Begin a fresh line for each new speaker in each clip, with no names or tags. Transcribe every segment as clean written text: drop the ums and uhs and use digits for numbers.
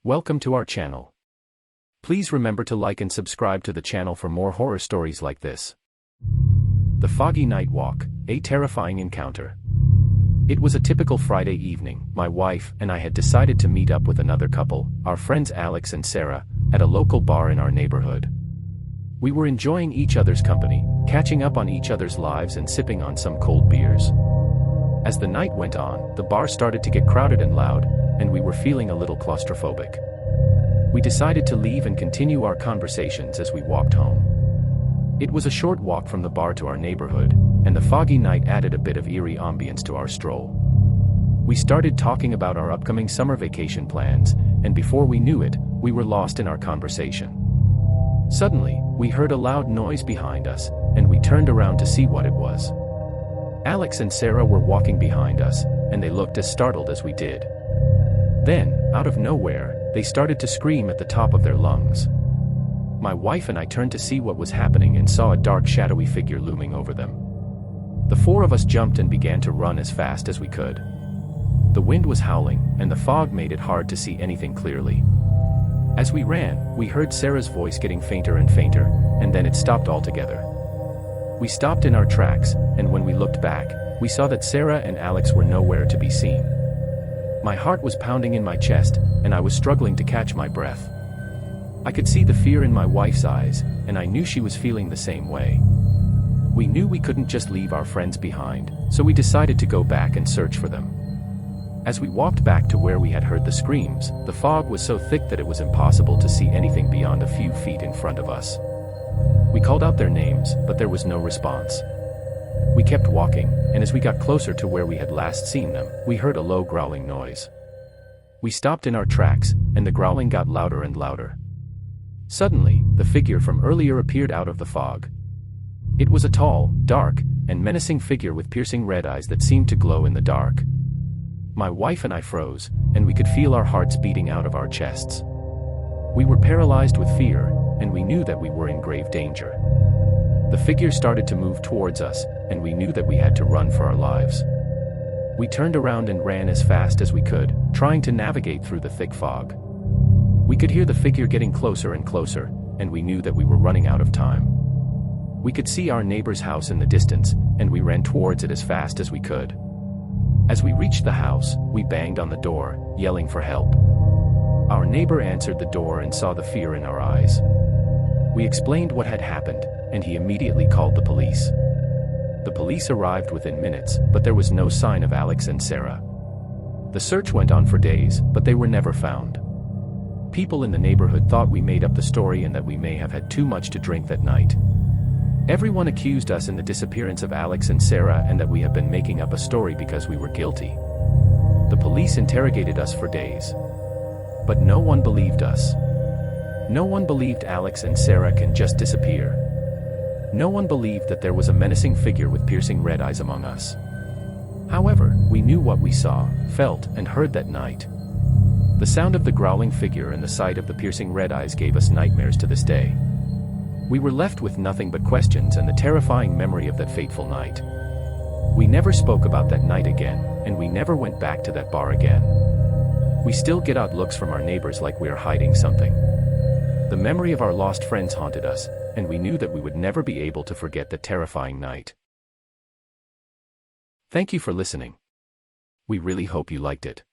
Welcome to our channel. Please remember to like and subscribe to the channel for more horror stories like this. The Foggy Night Walk, a terrifying encounter. It was a typical Friday evening. My wife and I had decided to meet up with another couple, our friends Alex and Sarah, at a local bar in our neighborhood. We were enjoying each other's company, catching up on each other's lives and sipping on some cold beers. As the night went on, the bar started to get crowded and loud, and we were feeling a little claustrophobic. We decided to leave and continue our conversations as we walked home. It was a short walk from the bar to our neighborhood, and the foggy night added a bit of eerie ambience to our stroll. We started talking about our upcoming summer vacation plans, and before we knew it, we were lost in our conversation. Suddenly, we heard a loud noise behind us, and we turned around to see what it was. Alex and Sarah were walking behind us, and they looked as startled as we did. Then, out of nowhere, they started to scream at the top of their lungs. My wife and I turned to see what was happening and saw a dark shadowy figure looming over them. The four of us jumped and began to run as fast as we could. The wind was howling, and the fog made it hard to see anything clearly. As we ran, we heard Sarah's voice getting fainter and fainter, and then it stopped altogether. We stopped in our tracks, and when we looked back, we saw that Sarah and Alex were nowhere to be seen. My heart was pounding in my chest, and I was struggling to catch my breath. I could see the fear in my wife's eyes, and I knew she was feeling the same way. We knew we couldn't just leave our friends behind, so we decided to go back and search for them. As we walked back to where we had heard the screams, the fog was so thick that it was impossible to see anything beyond a few feet in front of us. We called out their names, but there was no response. We kept walking, and as we got closer to where we had last seen them, we heard a low growling noise. We stopped in our tracks, and the growling got louder and louder. Suddenly, the figure from earlier appeared out of the fog. It was a tall, dark, and menacing figure with piercing red eyes that seemed to glow in the dark. My wife and I froze, and we could feel our hearts beating out of our chests. We were paralyzed with fear, and we knew that we were in grave danger. The figure started to move towards us, and we knew that we had to run for our lives. We turned around and ran as fast as we could, trying to navigate through the thick fog. We could hear the figure getting closer and closer, and we knew that we were running out of time. We could see our neighbor's house in the distance, and we ran towards it as fast as we could. As we reached the house, we banged on the door, yelling for help. Our neighbor answered the door and saw the fear in our eyes. We explained what had happened, and he immediately called the police. The police arrived within minutes, but there was no sign of Alex and Sarah. The search went on for days, but they were never found. People in the neighborhood thought we made up the story and that we may have had too much to drink that night. Everyone accused us in the disappearance of Alex and Sarah and that we have been making up a story because we were guilty. The police interrogated us for days. But no one believed us. No one believed Alex and Sarah can just disappear. No one believed that there was a menacing figure with piercing red eyes among us. However, we knew what we saw, felt, and heard that night. The sound of the growling figure and the sight of the piercing red eyes gave us nightmares to this day. We were left with nothing but questions and the terrifying memory of that fateful night. We never spoke about that night again, and we never went back to that bar again. We still get odd looks from our neighbors like we are hiding something. The memory of our lost friends haunted us, and we knew that we would never be able to forget that terrifying night. Thank you for listening. We really hope you liked it.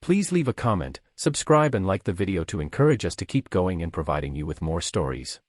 Please leave a comment, subscribe and like the video to encourage us to keep going and providing you with more stories.